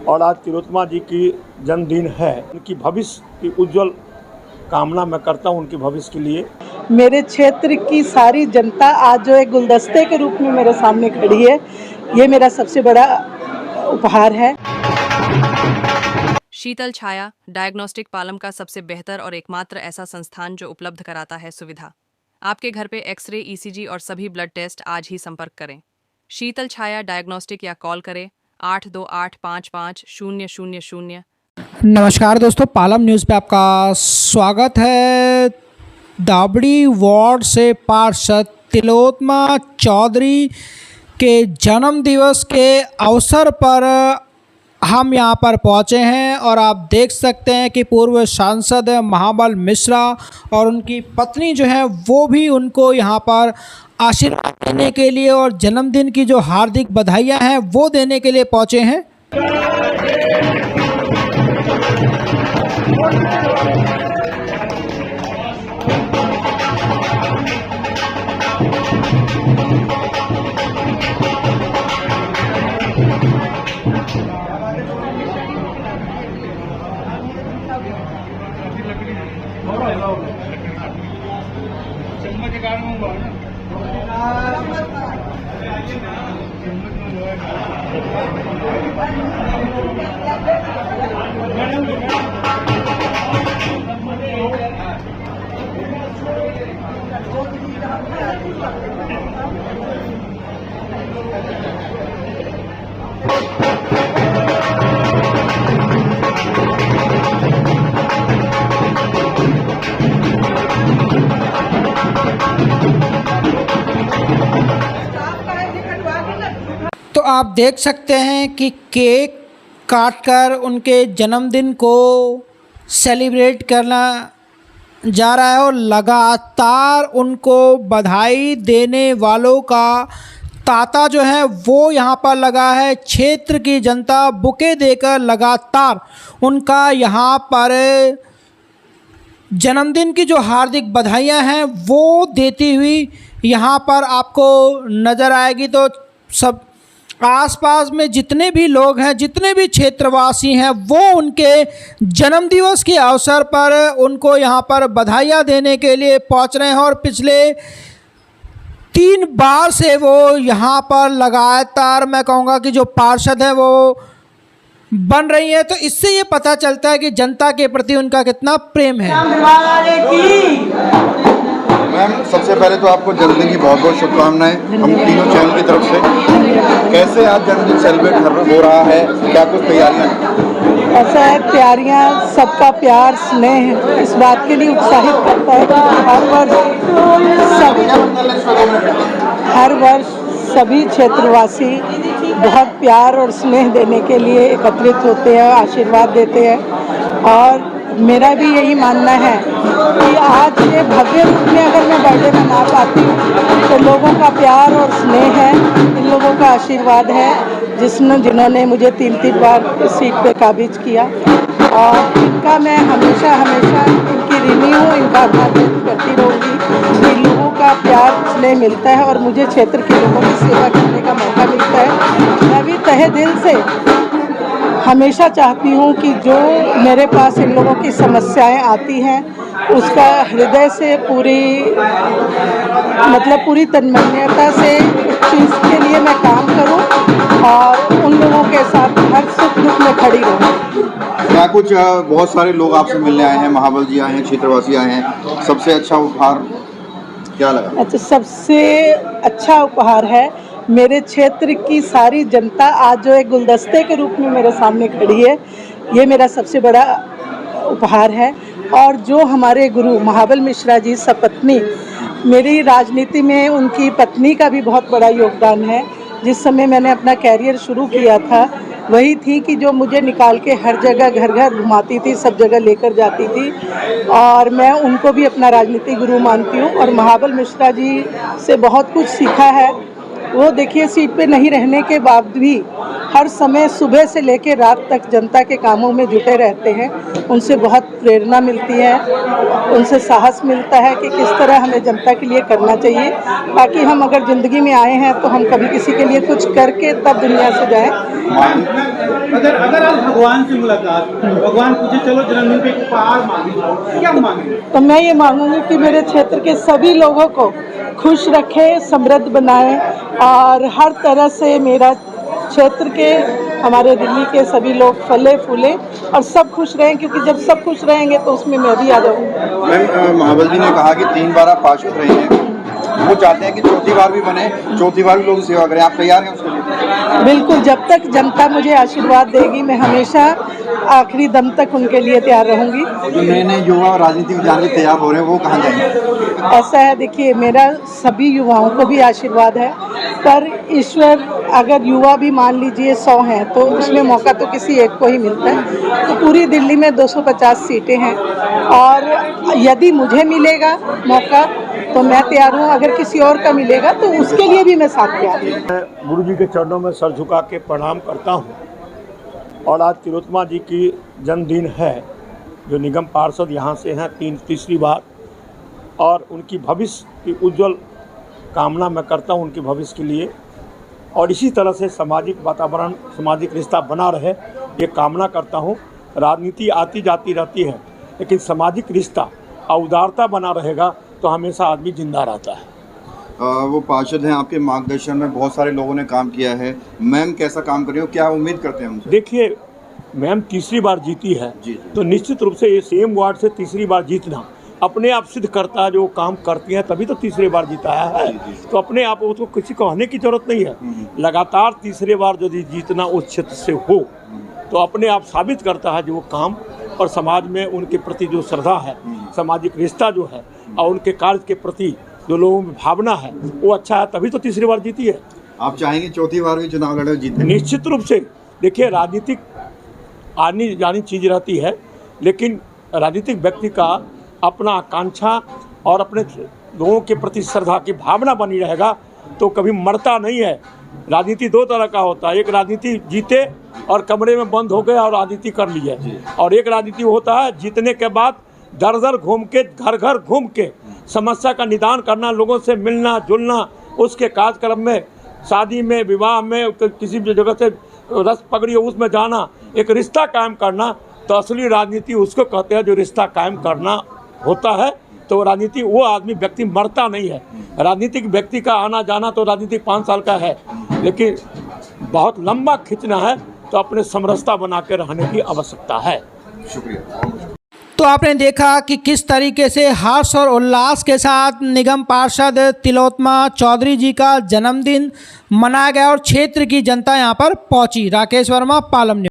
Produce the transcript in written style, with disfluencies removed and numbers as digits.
और आज तिलोत्तमा जी की जन्मदिन है। उनकी भविष्य की उज्जवल कामना मैं करता हूँ उनके भविष्य के लिए। मेरे क्षेत्र की सारी जनता आज जो एक गुलदस्ते के रूप में मेरे सामने खड़ी है, ये मेरा सबसे बड़ा उपहार है। शीतल छाया डायग्नोस्टिक पालम का सबसे बेहतर और एकमात्र ऐसा संस्थान जो उपलब्ध कराता है सुविधा। आपके घर पे एक्सरे, ईसीजी और सभी ब्लड टेस्ट आज ही संपर्क करें। शीतल छाया डायग्नोस्टिक या कॉल करें 82855000। नमस्कार दोस्तों, पालम न्यूज़ पे आपका स्वागत है। दाबड़ी वार्ड से पार्षद तिलोत्तमा चौधरी के जन्म दिवस के अवसर पर हम यहाँ पर पहुँचे हैं और आप देख सकते हैं कि पूर्व सांसद महाबल मिश्रा और उनकी पत्नी जो है वो भी उनको यहाँ पर आशीर्वाद देने के लिए और जन्मदिन की जो हार्दिक बधाइयाँ हैं वो देने के लिए पहुँचे हैं। तो आप देख सकते हैं कि केक काटकर उनके जन्मदिन को सेलिब्रेट करना जा रहा है और लगातार उनको बधाई देने वालों का तांता जो है वो यहाँ पर लगा है। क्षेत्र की जनता बुके देकर लगातार उनका यहाँ पर जन्मदिन की जो हार्दिक बधाइयाँ हैं वो देती हुई यहाँ पर आपको नज़र आएगी। तो सब आसपास में जितने भी लोग हैं, जितने भी क्षेत्रवासी हैं, वो उनके जन्मदिवस के अवसर पर उनको यहाँ पर बधाइयाँ देने के लिए पहुँच रहे हैं और पिछले 3 बार से वो यहाँ पर लगातार मैं कहूँगा कि जो पार्षद है वो बन रही है। तो इससे ये पता चलता है कि जनता के प्रति उनका कितना प्रेम है। मैम, सबसे पहले तो आपको जन्मदिन की बहुत बहुत शुभकामनाएं हम तीनों चैनल की तरफ से। कैसे आज जन्मदिन सेलिब्रेट हो रहा है, क्या कुछ तैयारियां हैं? ऐसा है, तैयारियां, सबका प्यार स्नेह इस बात के लिए उत्साहित करता है कि हर वर्ष सभी क्षेत्रवासी बहुत प्यार और स्नेह देने के लिए एकत्रित होते हैं, आशीर्वाद देते हैं। और मेरा भी यही मानना है कि आज ये भव्य रूप में अगर मैं बर्थडे मना पाती हूँ तो लोगों का प्यार और स्नेह है, इन लोगों का आशीर्वाद है जिन्होंने मुझे 3 बार इस सीट पे काबिज किया। और इनका मैं हमेशा इनकी ऋणी हूँ, इनका आभार व्यक्त करती रहूँगी। इन लोगों का प्यार स्नेह मिलता है और मुझे क्षेत्र के लोगों की सेवा करने का मौका मिलता है। मैं भी तहे दिल से हमेशा चाहती हूँ कि जो मेरे पास इन लोगों की समस्याएं आती हैं उसका हृदय से पूरी तन्मयता से उस चीज़ के लिए मैं काम करूँ और उन लोगों के साथ हर सुख दुख में खड़ी रहूँ। क्या कुछ बहुत सारे लोग आपसे मिलने आए हैं, महाबल जी आए हैं, क्षेत्रवासी आए हैं, सबसे अच्छा उपहार क्या लगा? अच्छा, सबसे अच्छा उपहार है मेरे क्षेत्र की सारी जनता आज जो एक गुलदस्ते के रूप में मेरे सामने खड़ी है, ये मेरा सबसे बड़ा उपहार है। और जो हमारे गुरु महाबल मिश्रा जी सपत्नी, मेरी राजनीति में उनकी पत्नी का भी बहुत बड़ा योगदान है। जिस समय मैंने अपना कैरियर शुरू किया था वही थी कि जो मुझे निकाल के हर जगह घर घर घुमाती थी, सब जगह लेकर जाती थी और मैं उनको भी अपना राजनीतिक गुरु मानती हूँ। और महाबल मिश्रा जी से बहुत कुछ सीखा है। वो देखिए, सीट पे नहीं रहने के बाद भी हर समय सुबह से लेकर रात तक जनता के कामों में जुटे रहते हैं। उनसे बहुत प्रेरणा मिलती है, उनसे साहस मिलता है कि किस तरह हमें जनता के लिए करना चाहिए, ताकि हम अगर ज़िंदगी में आए हैं तो हम कभी किसी के लिए कुछ करके तब दुनिया से जाएं। अगर आज भगवान से मुलाकात, भगवान पूछे चलो जन्मदिन पे एक उपहार मांगे, क्या मांगे? तो मैं ये मांगूंगी कि मेरे क्षेत्र के सभी लोगों को खुश रखे, समृद्ध बनाए और हर तरह से मेरा क्षेत्र के, हमारे दिल्ली के सभी लोग फले फूले और सब खुश रहें, क्योंकि जब सब खुश रहेंगे तो उसमें मैं भी आ जाऊँगी। मैम, महाबल जी ने कहा कि 3 बार आप पार्षद रहे हैं, वो चाहते हैं कि चौथी बार भी बने, चौथी बार भी लोगों की सेवा करें, आप तैयार हैं उसके लिए? बिल्कुल, जब तक जनता मुझे आशीर्वाद देगी मैं हमेशा आखिरी दम तक उनके लिए तैयार रहूंगी। जो नए नए युवा राजनीति में जाने के तैयार हो रहे हैं वो कहाँ जाएंगे? ऐसा है, देखिए मेरा सभी युवाओं को भी आशीर्वाद है, पर ईश्वर अगर युवा भी मान लीजिए 100 हैं तो उसमें मौका तो किसी एक को ही मिलता है। तो पूरी दिल्ली में 250 सीटें हैं और यदि मुझे मिलेगा मौका तो मैं तैयार हूँ, अगर किसी और का मिलेगा तो उसके लिए भी मैं साथ तैयार हूँ। मैं गुरु जी के चरणों में सर झुका के प्रणाम करता हूँ और आज तिलोत्तमा जी की जन्मदिन है, जो निगम पार्षद यहाँ से हैं तीसरी बार, और उनकी भविष्य की उज्जवल कामना मैं करता हूँ उनके भविष्य के लिए, और इसी तरह से सामाजिक वातावरण, सामाजिक रिश्ता बना रहे ये कामना करता हूँ। राजनीति आती जाती रहती है, लेकिन सामाजिक रिश्ता और उदारता बना रहेगा तो हमेशा आदमी जिंदा रहता है। वो पार्षद हैं, आपके मार्गदर्शन में बहुत सारे लोगों ने काम किया है। मैम कैसा काम कर रही हो, क्या उम्मीद करते हैं उनसे? देखिए, मैम तीसरी बार जीती है जी। तो निश्चित रूप से ये सेम वार्ड से तीसरी बार जीतना अपने आप सिद्ध करता है। जो काम करती है तभी तो तीसरी बार जिताया है। तो अपने आप उसको किसी कहने की जरूरत नहीं है। लगातार तीसरी बार यदि जीतना उस क्षेत्र से हो तो अपने आप साबित करता है जो वो काम और समाज में उनके प्रति जो श्रद्धा है, सामाजिक रिश्ता जो है और उनके कार्य के प्रति जो लोगों में भावना है वो अच्छा है, तभी तो तीसरी बार जीती है। आप चाहेंगे चौथी बार भी चुनाव लड़े जीते? निश्चित रूप से। देखिए, राजनीतिक आनी जानी चीज़ रहती है, लेकिन राजनीतिक व्यक्ति का अपना आकांक्षा और अपने लोगों के प्रति श्रद्धा की भावना बनी रहेगा तो कभी मरता नहीं है। राजनीति 2 तरह का होता है, एक राजनीति जीते और कमरे में बंद हो गए और राजनीति कर ली है, और एक राजनीति होता है जीतने के बाद दर दर घूम के, घर घर घूम के समस्या का निदान करना, लोगों से मिलना जुलना, उसके कार्यक्रम में, शादी में, विवाह में, किसी भी जगह से रस पकड़ी हो उसमें जाना, एक रिश्ता कायम करना। तो असली राजनीति उसको कहते हैं जो रिश्ता कायम करना होता है। तो राजनीति वो आदमी व्यक्ति मरता नहीं है। राजनीतिक व्यक्ति का आना जाना तो राजनीतिक 5 साल का है, लेकिन बहुत लंबा खींचना है तो अपने समरसता बना के रहने की आवश्यकता है। शुक्रिया। तो आपने देखा कि किस तरीके से हर्ष और उल्लास के साथ निगम पार्षद तिलोत्तमा चौधरी जी का जन्मदिन मनाया गया और क्षेत्र की जनता यहां पर पहुंची। राकेश वर्मा, पालम न्यूज़।